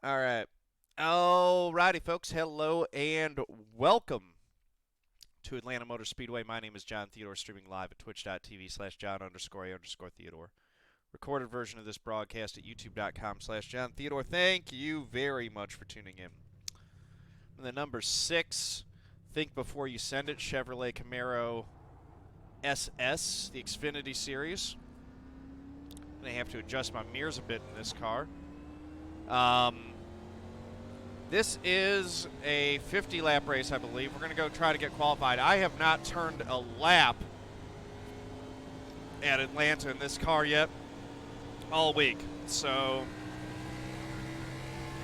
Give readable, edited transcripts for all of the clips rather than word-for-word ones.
All right. Alrighty, folks. Hello and welcome to Atlanta Motor Speedway. My name is John Theodore, streaming live at twitch.tv/John_A_Theodore. Recorded version of this broadcast at youtube.com/John Theodore. Thank you very much for tuning in. And the number 6, think before you send it, Chevrolet Camaro SS, the Xfinity Series. I'm going to have to adjust my mirrors a bit in this car. This is a 50-lap race, I believe. We're going to go try to get qualified. I have not turned a lap at Atlanta in this car yet all week. So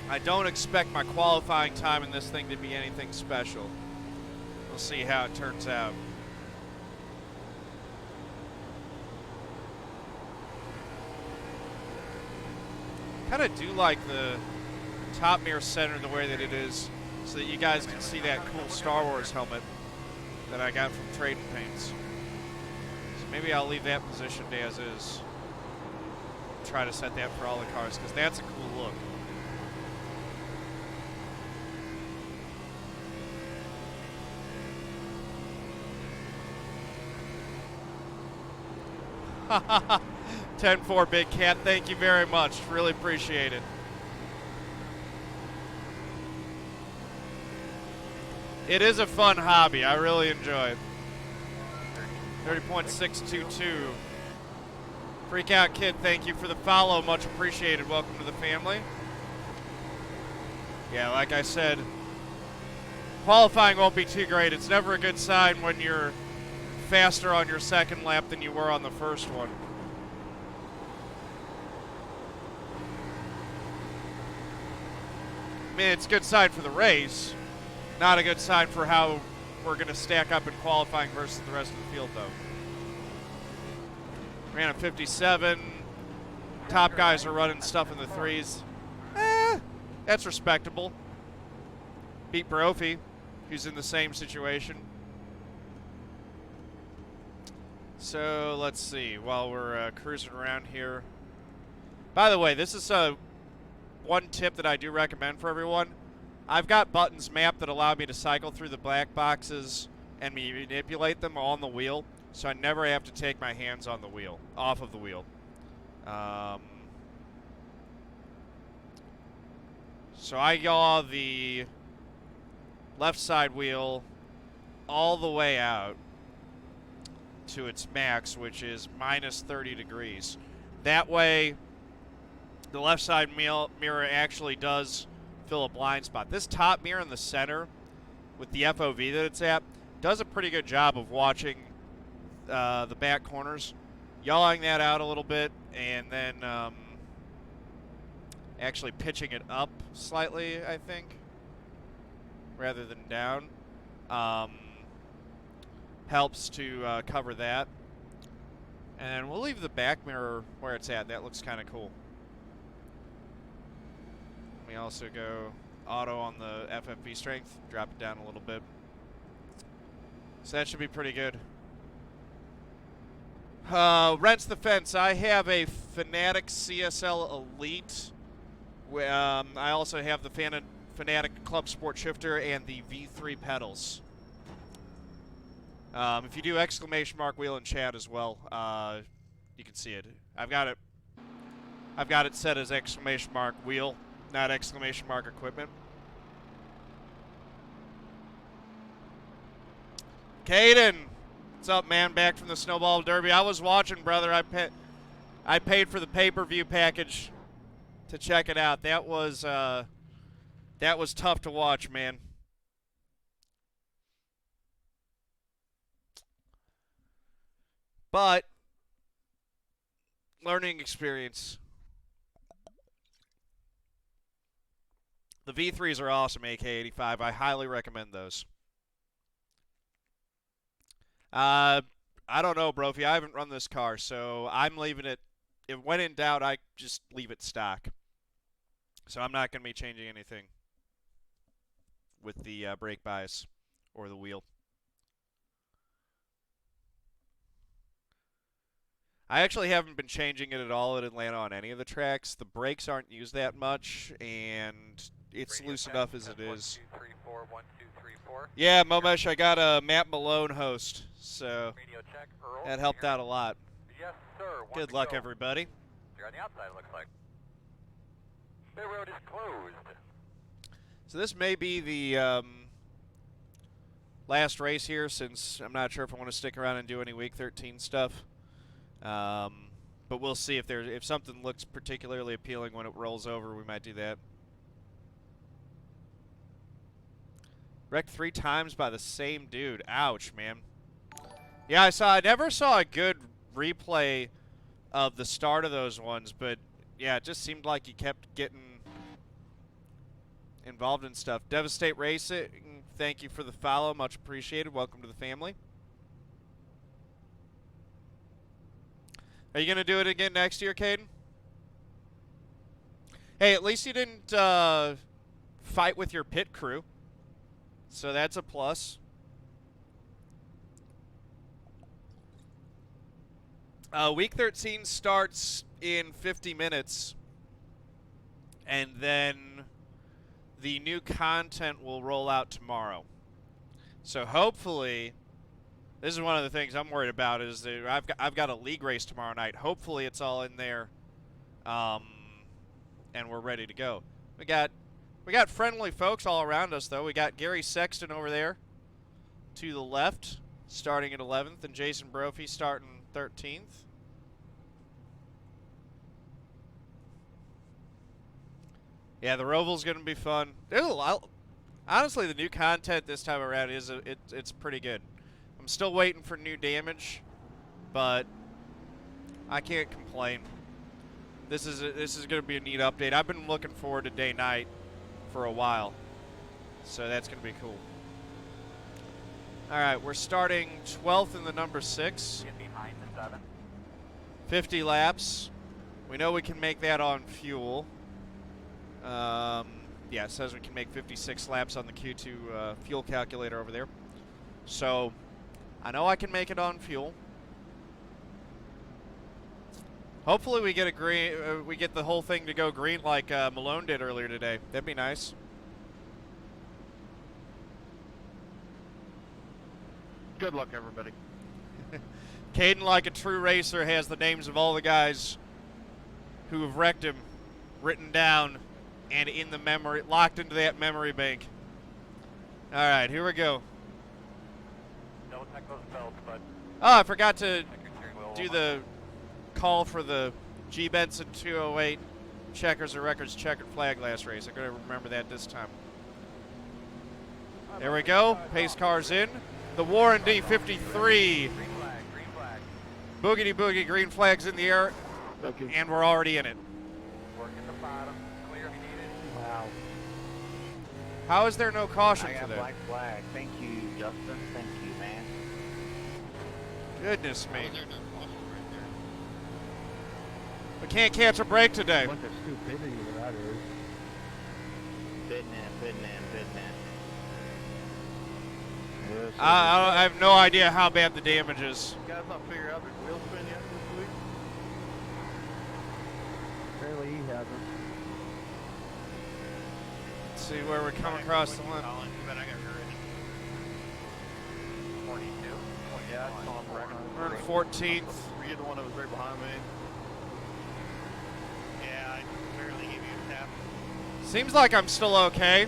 I don't expect my qualifying time in this thing to be anything special. We'll see how it turns out. Kind of do like the top mirror center the way that it is so that you guys can see that cool Star Wars helmet that I got from Trading Paints. So maybe I'll leave that positioned as is. Try to set that for all the cars because that's a cool look. Haha. 10-4 Big Cat, thank you very much. Really appreciate it. It is a fun hobby. I really enjoy it. 30.622. Freak Out Kid, thank you for the follow. Much appreciated. Welcome to the family. Yeah, like I said, qualifying won't be too great. It's never a good sign when you're faster on your second lap than you were on the first one. I mean, it's a good sign for the race. Not a good sign for how we're going to stack up in qualifying versus the rest of the field, though. Ran a 57. Top guys are running stuff in the 3s. That's respectable. Beat Brophy, who's in the same situation. So, let's see. While we're cruising around here. By the way, this is one tip that I do recommend for everyone. I've got buttons mapped that allow me to cycle through the black boxes and manipulate them on the wheel, so I never have to take my hands on the wheel, off of the wheel. So I yaw the left side wheel all the way out to its max, which is minus 30 degrees. That way, the left side mirror actually does fill a blind spot. This top mirror in the center with the FOV that it's at does a pretty good job of watching the back corners, yawing that out a little bit, and then actually pitching it up slightly, I think, rather than down. Helps to cover that. And we'll leave the back mirror where it's at. That looks kind of cool. We also go auto on the FFV strength, drop it down a little bit. So that should be pretty good. Rents the Fence. I have a Fanatic CSL Elite. I also have the Fanatic Club Sport Shifter and the V3 pedals. If you do exclamation mark wheel in chat as well, you can see it. I've got it set as exclamation mark wheel, not exclamation mark equipment. Caden, what's up, man? Back from the Snowball Derby. I was watching, brother. I paid for the pay-per-view package to check it out. That was tough to watch, man. But learning experience. The V3s are awesome, AK85. I highly recommend those. I don't know, Brophy. I haven't run this car, so I'm leaving it. If when in doubt, I just leave it stock. So I'm not going to be changing anything with the brake bias or the wheel. I actually haven't been changing it at all at Atlanta on any of the tracks. The brakes aren't used that much, and it's Radio loose check, enough as it 10, 1, is. 2, 3, 4, 1, 2, 3, 4. Yeah, Momesh, I got a Matt Malone host, so Radio check, Earl. that helped out a lot. Yes, sir. Good luck, everybody. You're on the outside, it looks like. The road is closed. So this may be the last race here, since I'm not sure if I want to stick around and do any Week 13 stuff. But we'll see if something looks particularly appealing when it rolls over, we might do that. Wrecked 3 times by the same dude. Ouch, man. Yeah, I never saw a good replay of the start of those ones, but yeah, it just seemed like he kept getting involved in stuff. Devastate Racing, thank you for the follow. Much appreciated. Welcome to the family. Are you going to do it again next year, Caden? Hey, at least you didn't fight with your pit crew. So that's a plus. Week 13 starts in 50 minutes. And then the new content will roll out tomorrow. So hopefully, this is one of the things I'm worried about, is that I've got a league race tomorrow night. Hopefully it's all in there, and we're ready to go. We got friendly folks all around us, though. We got Gary Sexton over there to the left, starting at 11th, and Jason Brophy starting 13th. Yeah, the Roval's going to be fun. Honestly, the new content this time around it's pretty good. I'm still waiting for new damage, but I can't complain. This is going to be a neat update. I've been looking forward to day night for a while, so that's going to be cool. All right, we're starting 12th in the number 6. Get behind the 7. 50 laps. We know we can make that on fuel. Yeah, it says we can make 56 laps on the Q2 fuel calculator over there. So I know I can make it on fuel. Hopefully we get a green. We get the whole thing to go green like Malone did earlier today. That'd be nice. Good luck, everybody. Caden, like a true racer, has the names of all the guys who have wrecked him written down and in the memory, locked into that memory bank. All right, here we go. Double check those belts, bud. Oh, I forgot to Check your steering wheel. do the call for the G. Benson 208 Checkers or Records checkered flag last race. I'm going to remember that this time. There we go. Pace car's in. The Warren D53. Green flag, green flag. Boogity boogie, green flag's in the air, and we're already in it. Working the bottom. Clear if you need it. Wow. How is there no caution I for got that? black flag. Thank you, Justin. Thank you, man. Goodness me. We can't catch a break today. What the stupidity that is. Fitting in. Yes, I have no idea how bad the damage is. You guys not figure out the wheel spin yet this week? apparently he hasn't. Let's see where we come across the line. Kollin, you bet I got ready. 42. Yeah, I saw him wrecking. We're in 14th. Were you the one that was right behind me? Yeah, I barely gave you a tap. Seems like I'm still okay.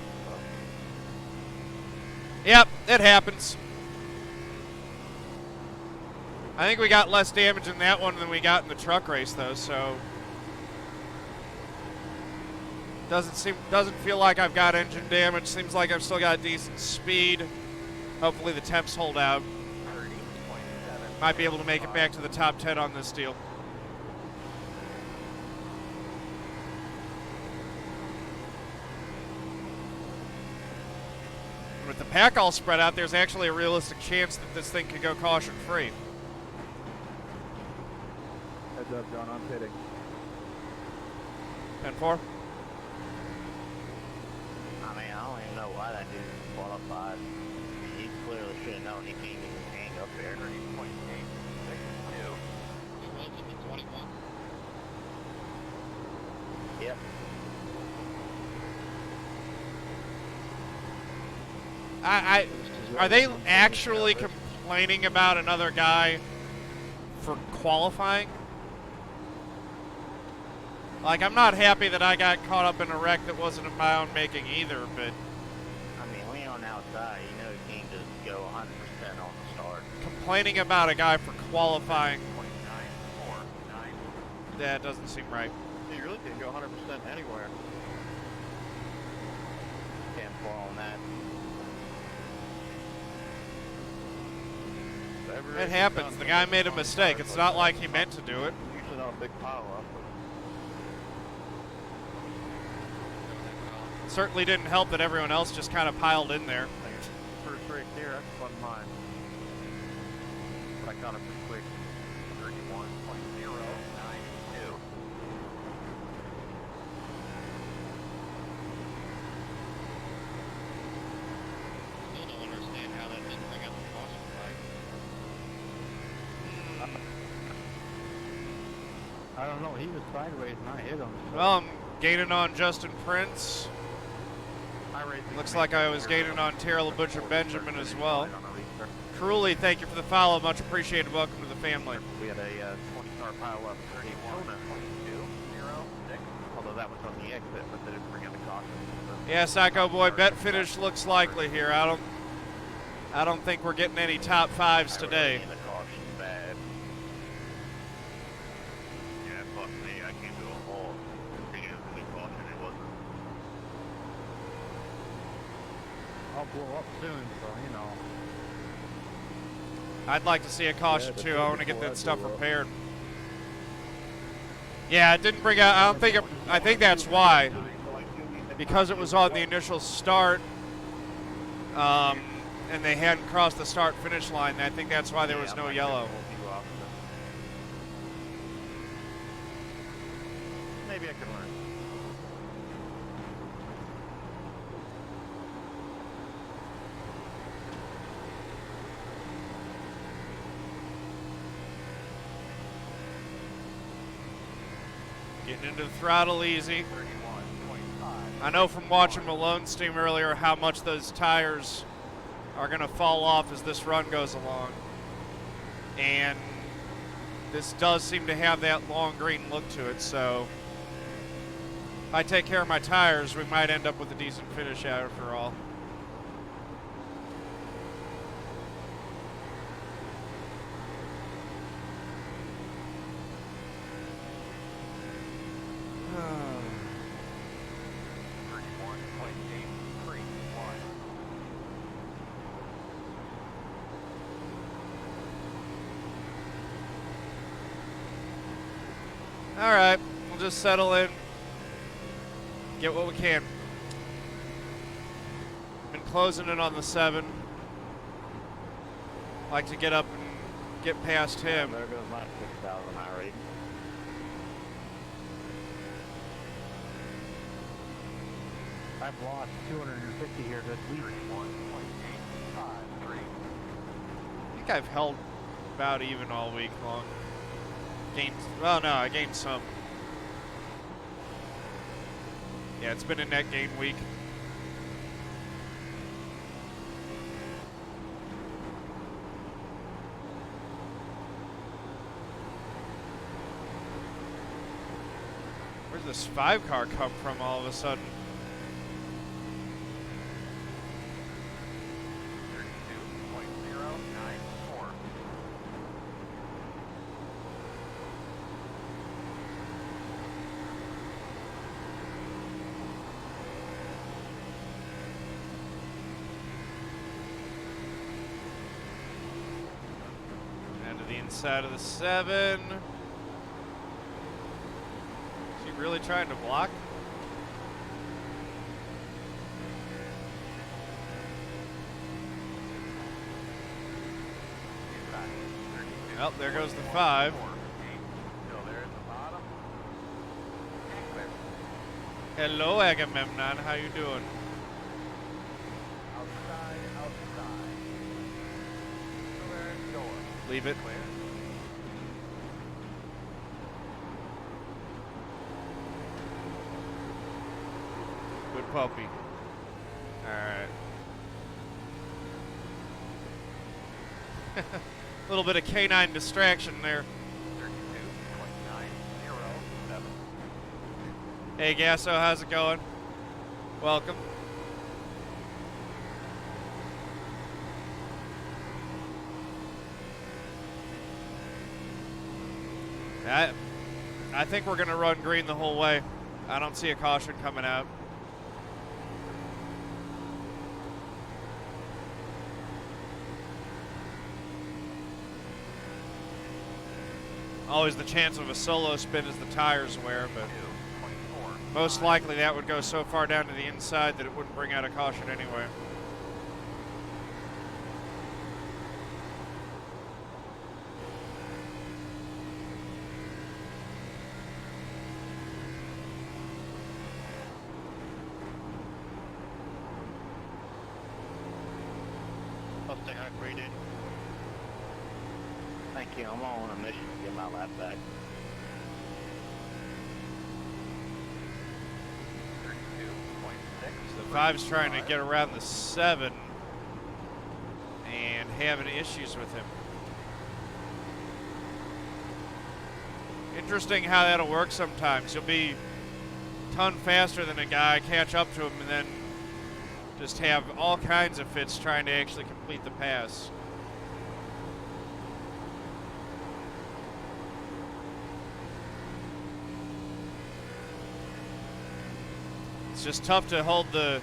Yep, it happens. I think we got less damage in that one than we got in the truck race, though, so doesn't feel like I've got engine damage. Seems like I've still got decent speed. Hopefully the temps hold out. 30, 27. Might be able to make it back to the top 10 on this deal. With the pack all spread out, there's actually a realistic chance that this thing could go caution-free. Heads up, John, I'm pitting. 10-4. I mean, I don't even know why that dude qualified. I mean, he clearly should have known he can't get his hang up there. 30.8. 62. Yep. Are they actually complaining about another guy for qualifying? Like, I'm not happy that I got caught up in a wreck that wasn't of my own making either, but I mean, when you're on the outside, you know you can't just go 100% on the start. complaining about a guy for qualifying, 29.49. that doesn't seem right. You really can go 100% anywhere. Can't fall on that. It happens. The guy made a mistake. It's not like he meant to do it. Usually not a big pile up. Certainly didn't help that everyone else just kind of piled in there. First right there, that's fun mine. But I caught it pretty quick. 31.092. Still don't understand how that didn't bring up the caution flag. I don't know. He was sideways and I hit him. So. Well, I'm gaining on Justin Prince. Looks like I was gaining on Terrell Butcher Benjamin as well. Cruelly, thank you for the follow. Much appreciated. Welcome to the family. We had a 20-car pile up. 31.206. Although that was on the exit, but they didn't bring up the caution. Yeah, Psycho Boy, bet finish looks likely here. I don't think we're getting any top fives today. The caution's bad. Yeah, fuck me. I came to a halt. Beginning of the caution, it wasn't. I'll blow up soon, so you know. I'd like to see a caution Yeah, too. I want to get before I that stuff blew up. repaired. Yeah, it didn't bring out. I don't think. I think that's why, because it was on the initial start, and they hadn't crossed the start-finish line. I think that's why there was no yellow. Maybe I can learn. Getting into the throttle easy. 31.5. I know from watching Malone's team earlier how much those tires are going to fall off as this run goes along. And this does seem to have that long green look to it, so if I take care of my tires, we might end up with a decent finish after all. All right, we'll just settle in, get what we can. Been closing in on the 7. Like to get up and get past him. There goes my 6,000 high rate. I've lost 250 here this week. 31.853. I think I've held about even all week long. Gained, well, no, I gained some. Yeah, it's been a net gain week. Where'd this 5-car come from all of a sudden? 32.094. And to the inside of the 7. Is he really trying to block? Well, there goes the 5. Still there at the bottom. Hello, Agamemnon. How you doing? Outside. Still there at the door. Leave it. Clear. puppy. Alright. A little bit of canine distraction there. 32.907. Hey, Gasso, how's it going? Welcome. I think we're going to run green the whole way. I don't see a caution coming out. Always the chance of a solo spin as the tires wear, but most likely that would go so far down to the inside that it wouldn't bring out a caution anyway. Hope they got graded. Thank you. I'm on a mission to get my lap back. 32.6. So the 5's trying to get around the 7 and having issues with him. Interesting how that'll work sometimes. You'll be a ton faster than a guy, catch up to him, and then just have all kinds of fits trying to actually complete the pass. It's just tough to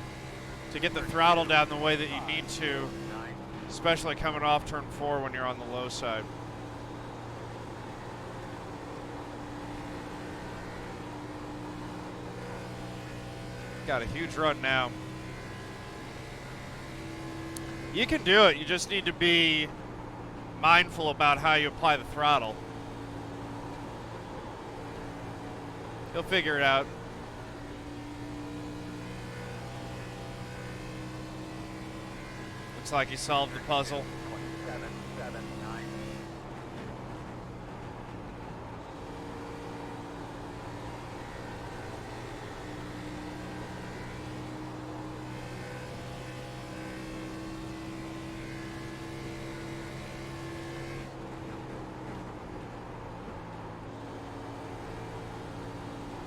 get the throttle down the way that you need to, especially coming off turn 4 when you're on the low side. Got a huge run now. You can do it, you just need to be mindful about how you apply the throttle. You'll figure it out. Looks like he solved the puzzle. 27.79.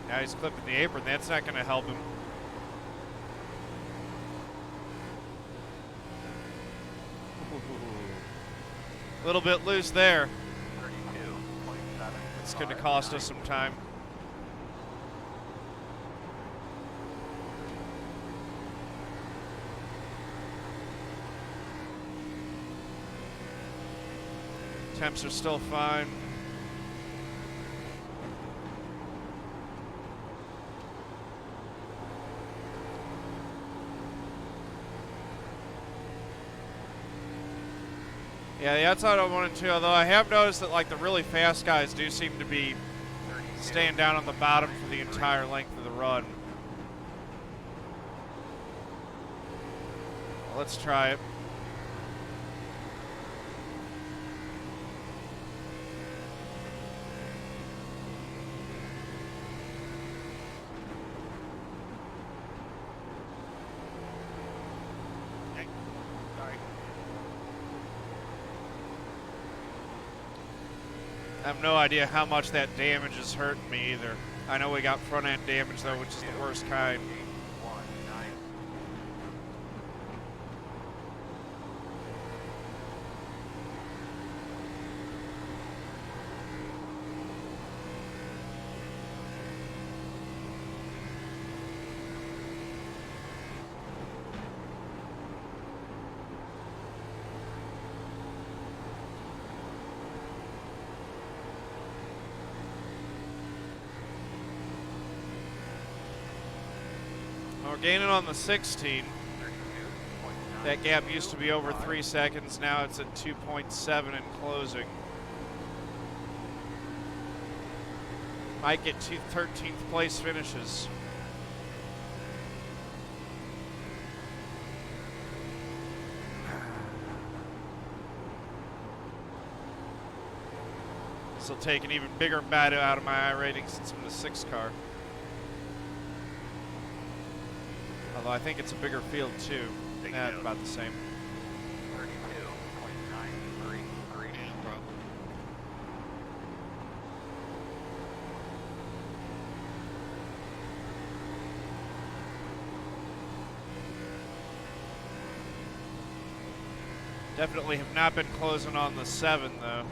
Now he's clipping the apron. That's not going to help him. A little bit loose there. 32.7. It's going to cost us some time. Temps are still fine. Yeah, the outside I wanted to, although I have noticed that like the really fast guys do seem to be staying down on the bottom for the entire length of the run. Well, let's try it. Okay. Sorry. I have no idea how much that damage is hurting me either. I know we got front end damage though, which is the worst kind. 819. We're gaining on the 16. That gap used to be over 3 seconds. Now it's at 2.7 in closing. Might get 13th place finishes. This will take an even bigger bite out of my I rating since I'm the 6 car. Although I think it's a bigger field too. Big Nah, field. about the same. 32.933. Yeah, probably. Definitely have not been closing on the 7 though.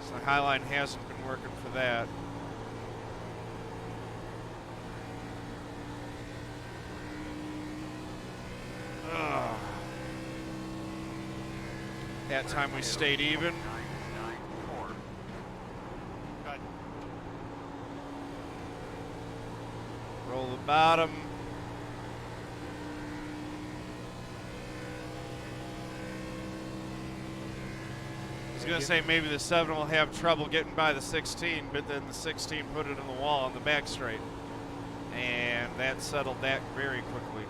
So the Highline hasn't been working for that. Ugh. That time we stayed even. 994. Good. Roll the bottom. I was going to say maybe the 7 will have trouble getting by the 16, but then the 16 put it in the wall on the back straight. And that settled that very quickly.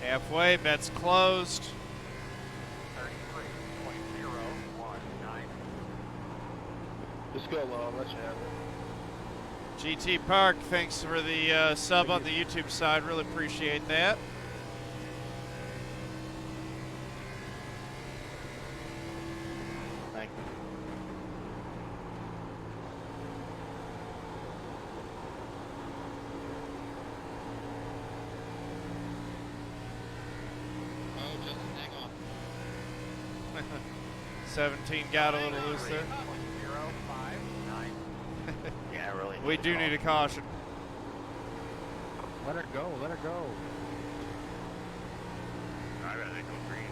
Halfway, bet's closed. 33.019. Just go low, let you have it. GT Park, thanks for the sub on the YouTube side. Really appreciate that. Thank you. Oh, Justin, hang on. 17 got a little loose there. 059. Yeah, really. We do need a caution. Let her go, let her go. I'd rather go green.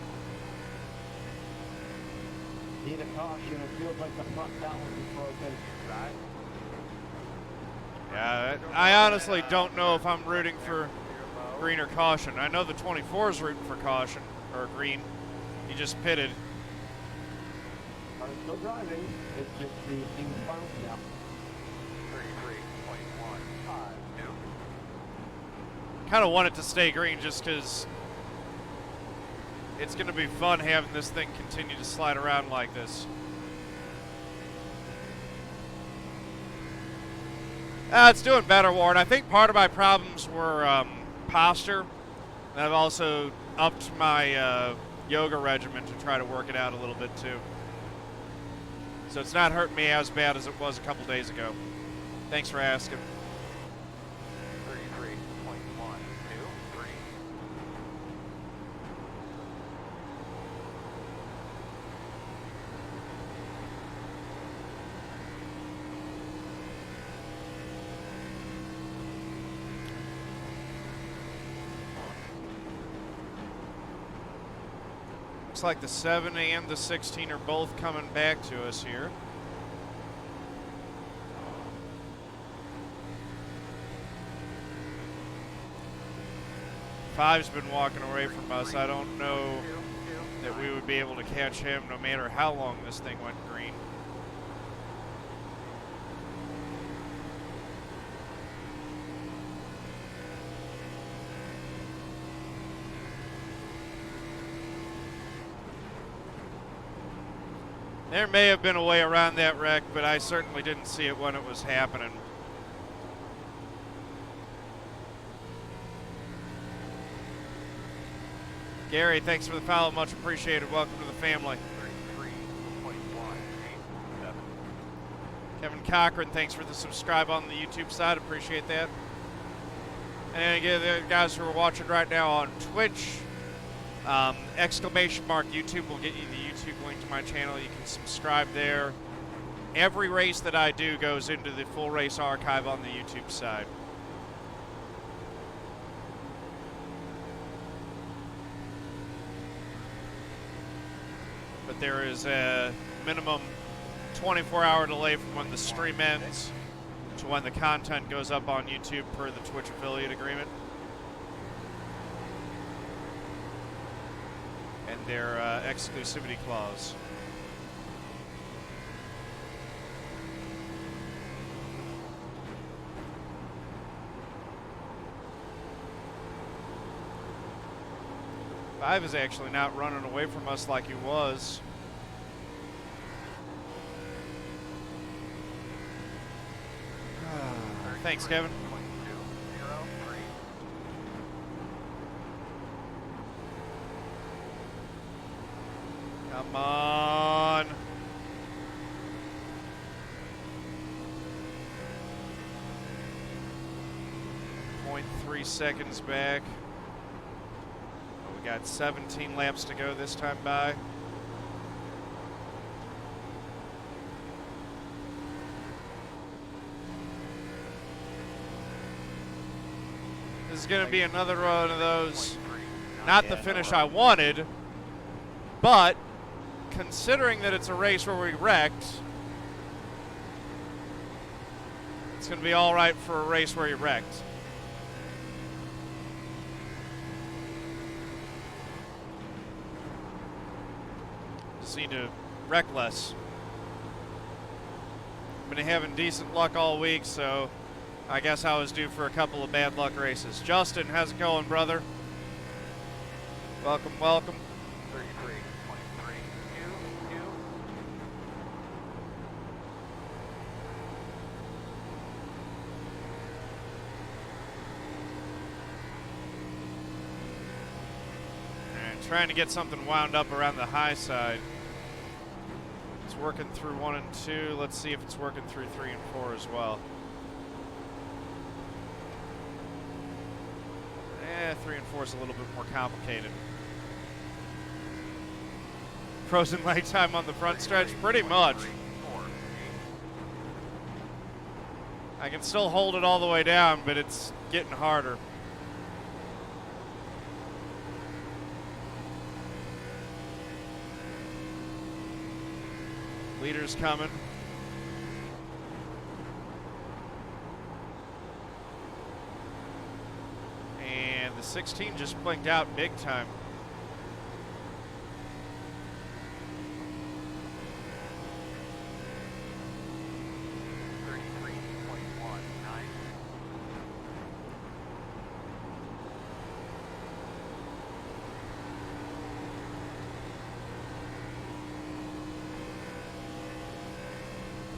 Need a caution, it feels like the front balance is broken. Right. Yeah, I honestly don't know if I'm rooting for green or caution. I know the 24 is rooting for caution, or green. He just pitted. Are still driving, it's just the thing bounced now. 33.152. Kind of want it to stay green just because it's going to be fun having this thing continue to slide around like this. It's doing better, Warren. I think part of my problems were posture. And I've also upped my yoga regimen to try to work it out a little bit too. So it's not hurting me as bad as it was a couple days ago. Thanks for asking. 33.123. Looks like the 7 and the 16 are both coming back to us here. Five's been walking away from us. I don't know that we would be able to catch him no matter how long this thing went green. There may have been a way around that wreck, but I certainly didn't see it when it was happening. Gary, thanks for the follow. Much appreciated. Welcome to the family. 33.187. Kevin Cochran, thanks for the subscribe on the YouTube side. Appreciate that. And again, the guys who are watching right now on Twitch, exclamation mark YouTube will get you the YouTube link to my channel. You can subscribe there. Every race that I do goes into the full race archive on the YouTube side. But but there is a minimum 24-hour delay from when the stream ends to when the content goes up on YouTube per the Twitch affiliate agreement. And their exclusivity clause. Five is actually not running away from us like he was. Thanks, Kevin. Come on. .3 seconds back. We got 17 laps to go this time by. This is going to be another one of those, not the finish I wanted, but considering that it's a race where we wrecked, it's going to be all right for a race where you wrecked. Just need to wreck less. Been having decent luck all week, so I guess I was due for a couple of bad luck races. Justin, how's it going, brother? Welcome, welcome. 33, 23, you. And trying to get something wound up around the high side. It's working through 1 and 2. Let's see if it's working through 3 and 4 as well. 3 and 4 is a little bit more complicated. Frozen leg time on the front stretch, pretty much. I can still hold it all the way down, but it's getting harder. Leader's coming. And the 16 just blinked out big time.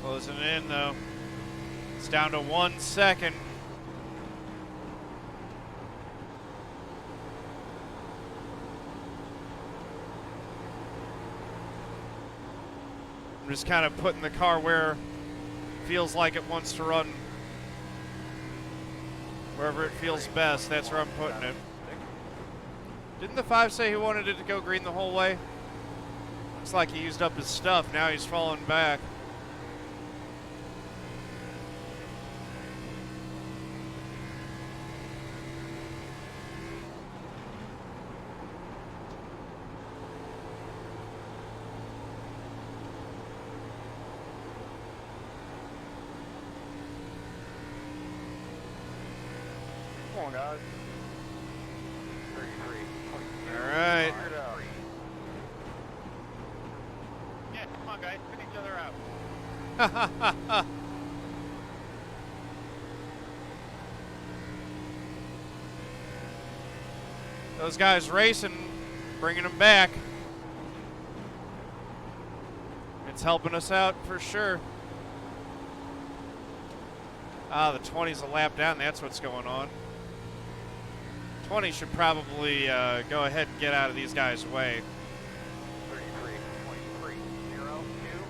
Closing it in though. It's down to 1 second. I'm just kind of putting the car where it feels like it wants to run. Wherever it feels best, that's where I'm putting it. Didn't the 5 say he wanted it to go green the whole way? Looks like he used up his stuff. Now he's falling back. Come on, guys. 33, 22. All right. Fire it out. Yeah, come on, guys. Put each other out. Those guys racing, bringing them back. It's helping us out for sure. Ah, the 20's a lap down. That's what's going on. 20 should probably go ahead and get out of these guys' way. 33, 23, 0, 2.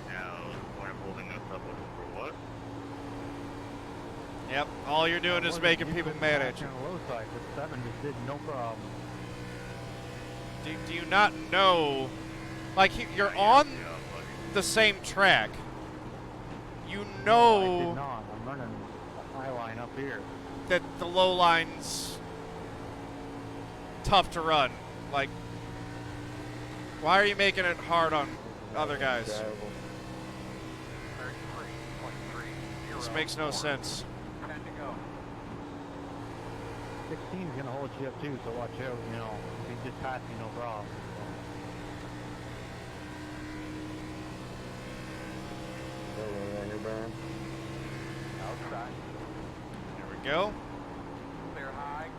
Now, why I'm holding this up for what? Yep, all you're doing is making people mad at you. Low side, but 7 just did no problem. Do you not know? Like, you're on the same track. You I did know not. I'm running a high line up here. that the low line's tough to run. Like, why are you making it hard on other guys. Drivable. 33.30. This makes no sense. 10 to go. 16 is going to hold you up too, so watch out, you know. If you just pass me, no problem. Right here, Brian. Outside. There we go. Clear high.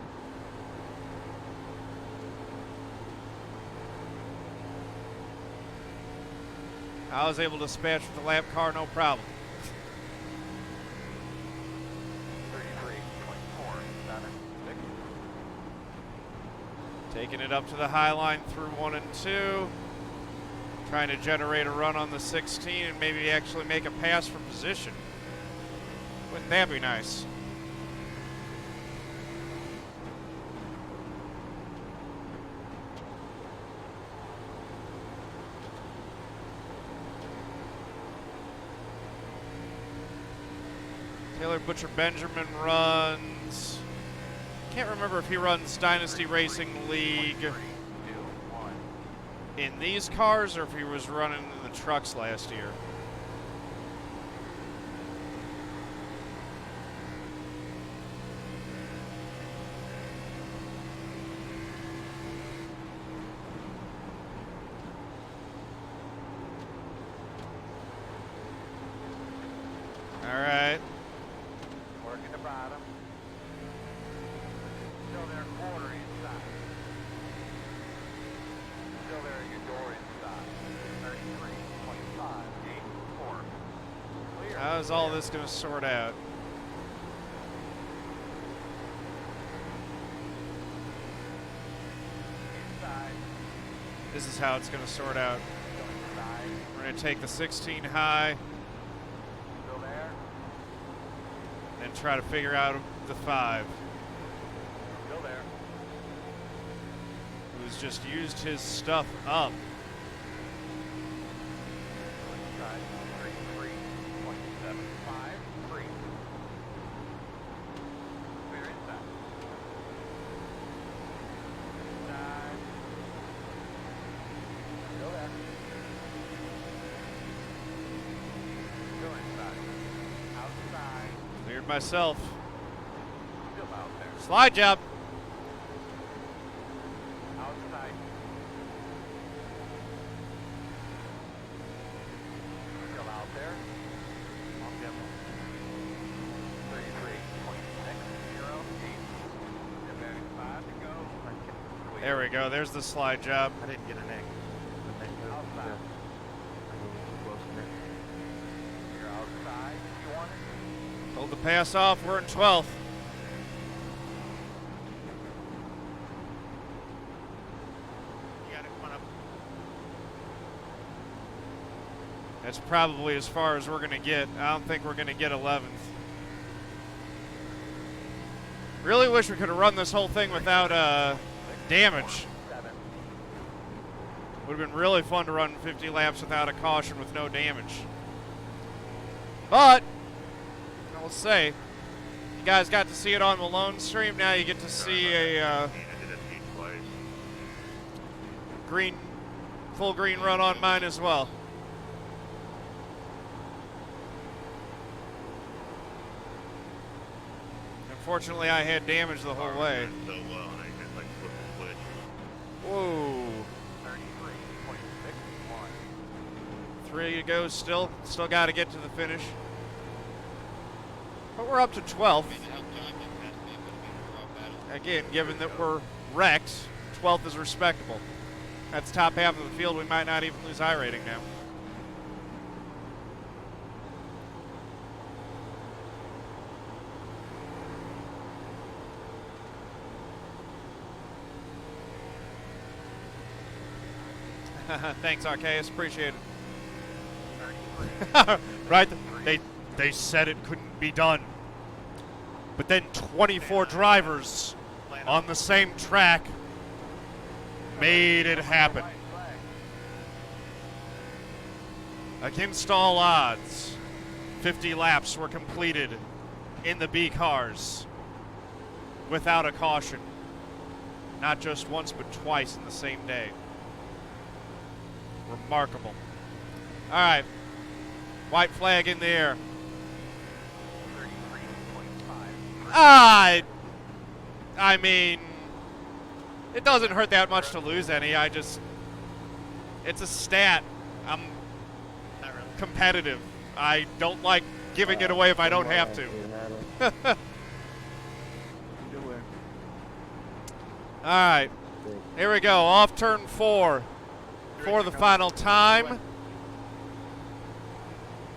I was able to dispatch with the lap car, no problem. 33.476. Taking it up to the high line through 1 and 2. Trying to generate a run on the 16 and maybe actually make a pass for position. Wouldn't that be nice? Taylor Butcher Benjamin runs. Can't remember if he runs Dynasty Racing League in these cars or if he was running in the trucks last year. All right. Working the bottom. Still there, quarter inside. Still there, your door inside. 33.584. Clear. How is all this going to sort out? Inside. This is how it's going to sort out. Still inside. We're going to take the 16 high Still there. and try to figure out the 5. Still there. Who's just used his stuff up. Inside. 33.753. Clear inside. Inside. Still there. Still inside. Outside. Cleared myself. Still out there. Slide job. Outside. Still out there. On demo. 33.608. Advantage 5 to go. Clear. There we go. There's the slide job. I didn't get an X. Outside. Close to it. You're outside. You want it? Hold the pass off. We're in 12th. You got to come up. That's probably as far as we're going to get. I don't think we're going to get 11th. Really wish we could have run this whole thing without damage. 7. Would have been really fun to run 50 laps without a caution with no damage. But, I will say, you guys got to see it on the lone stream. Now you get to see a green, full green run on mine as well. Unfortunately, I had damage the whole way. Whoa. 33.61. 3 to go still. Still got to get to the finish. But we're up to 12th. Again, given that we're wrecked, 12th is respectable. That's top half of the field. We might not even lose iRating now. Thanks, Arceus. Appreciate it. Right? They said it couldn't be done. But then 24 drivers on the same track made it happen. Against all odds, 50 laps were completed in the B cars without a caution. Not just once, but twice in the same day. Remarkable. All right. White flag in the air. 33.5. I mean, it doesn't hurt that much to lose any. It's a stat. I'm Not really. competitive. I don't like giving it away if I don't have to. You win. All right. Here we go. Off turn 4 for the final time.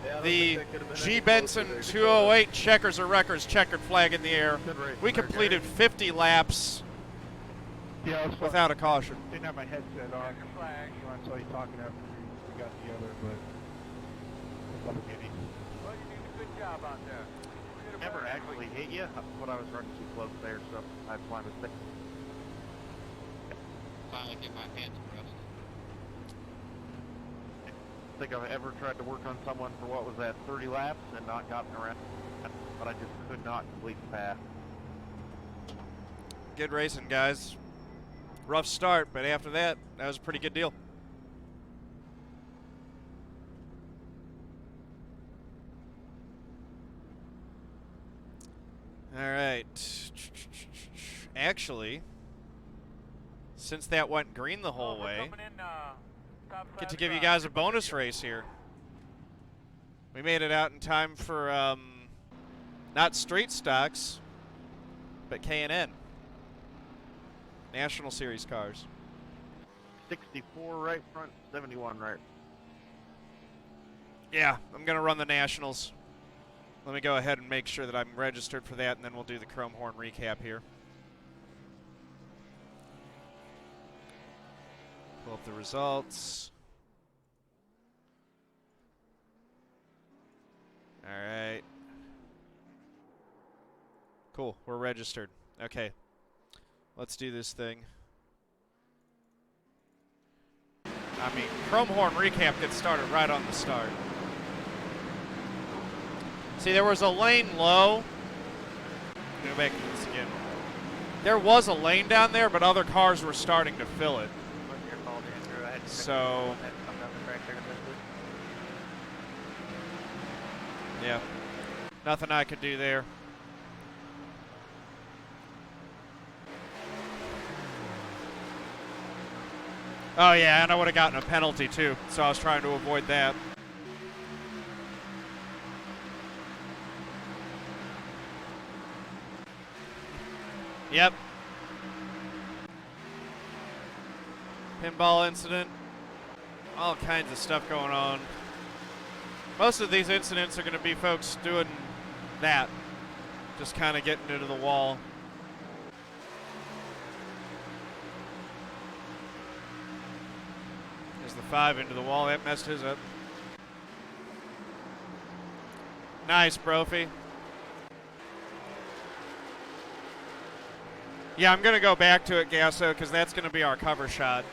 Yeah, I don't The think that could've been G. any Benson closer there, 208 checkers or records checkered flag in the air. Good race We there, completed Gary. 50 laps Yeah, it was fun. without a caution. Didn't have my headset on. Checker flag. I saw you talking after we got together, but it's up to me. Well, you did a good job out there. Never actually hit you, but I was running too close there, so that's my mistake. Finally get my hands pressed. I think I've ever tried to work on someone for what was that, 30 laps and not gotten around, but I just could not complete the path. Good racing, guys. Rough start, but after that, that was a pretty good deal. All right. Actually, since that went green the whole way, get to give you guys a bonus race here. We made it out in time for not street stocks, but K&N. National Series cars. 64 right front, 71 right. Yeah, I'm going to run the Nationals. Let me go ahead and make sure that I'm registered for that, and then we'll do the Chrome Horn recap here. Pull up the results. All right. Cool, we're registered. Okay, let's do this thing. I mean, Chrome Horn recap gets started right on the start. See, there was a lane low. Go back to this again. There was a lane down there, but other cars were starting to fill it. Wasn't your fault, Andrew. I had to So, come down the track there to miss it. yeah, nothing I could do there. Oh yeah, and I would have gotten a penalty too, so I was trying to avoid that. Yep. Pinball incident. All kinds of stuff going on. Most of these incidents are going to be folks doing that. Just kind of getting into the wall. There's the 5 into the wall. That messed his up. Nice, Brophy. Yeah, I'm going to go back to it, Gasso, because that's going to be our cover shot.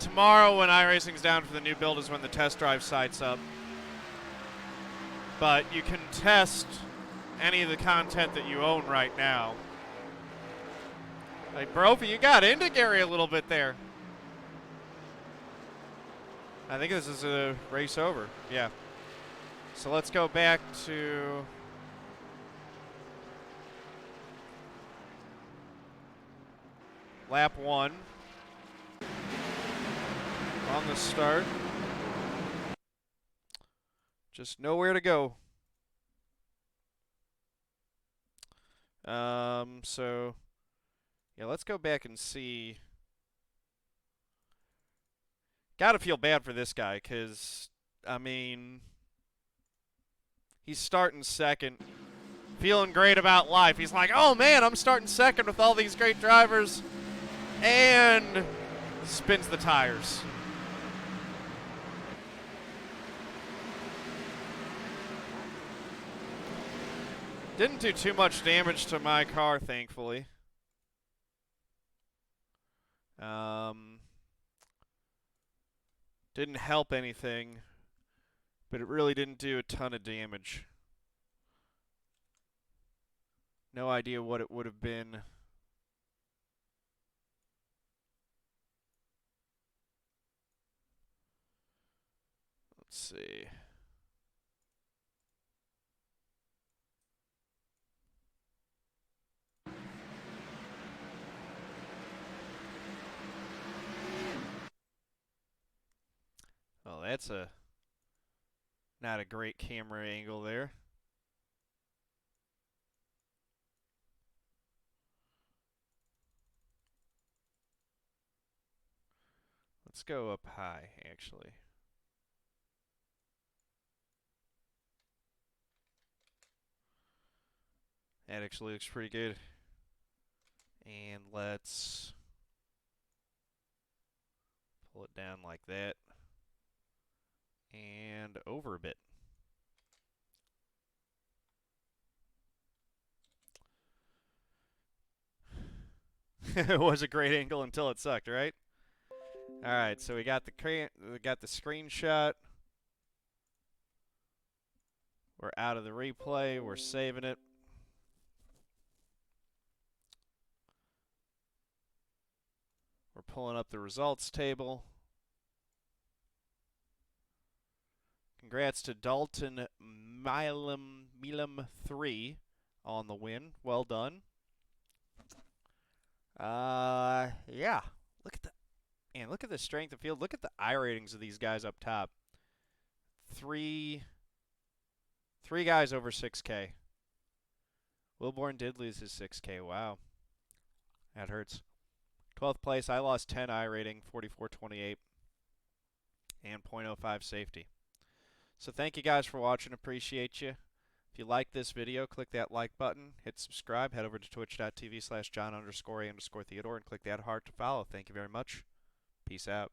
Tomorrow when iRacing's down for the new build is when the test drive site's up. But you can test any of the content that you own right now. Like, Brophy, you got into Gary a little bit there. I think this is a race over. Yeah. So let's go back to lap 1 on the start. Just nowhere to go. So yeah, let's go back and see. Gotta feel bad for this guy, because, I mean, he's starting second, feeling great about life. He's like, oh man, I'm starting second with all these great drivers, and spins the tires. Didn't do too much damage to my car, thankfully. Didn't help anything, but it really didn't do a ton of damage. No idea what it would have been. Let's see. Oh, that's not a great camera angle there. Let's go up high, actually. That actually looks pretty good. And let's pull it down like that. And over a bit. It was a great angle until it sucked, right? All right, so we got the screenshot. We're out of the replay. We're saving it. We're pulling up the results table. Congrats to Dalton Milam3 on the win. Well done. Yeah. Look at the strength of field. Look at the I ratings of these guys up top. Three guys over 6K. Wilborn did lose his 6K. Wow. That hurts. 12th place, I lost 10 I rating, 44.28, and .05 safety. So thank you guys for watching. Appreciate you. If you like this video, click that like button, hit subscribe, head over to twitch.tv/John_A_Theodore, and click that heart to follow. Thank you very much. Peace out.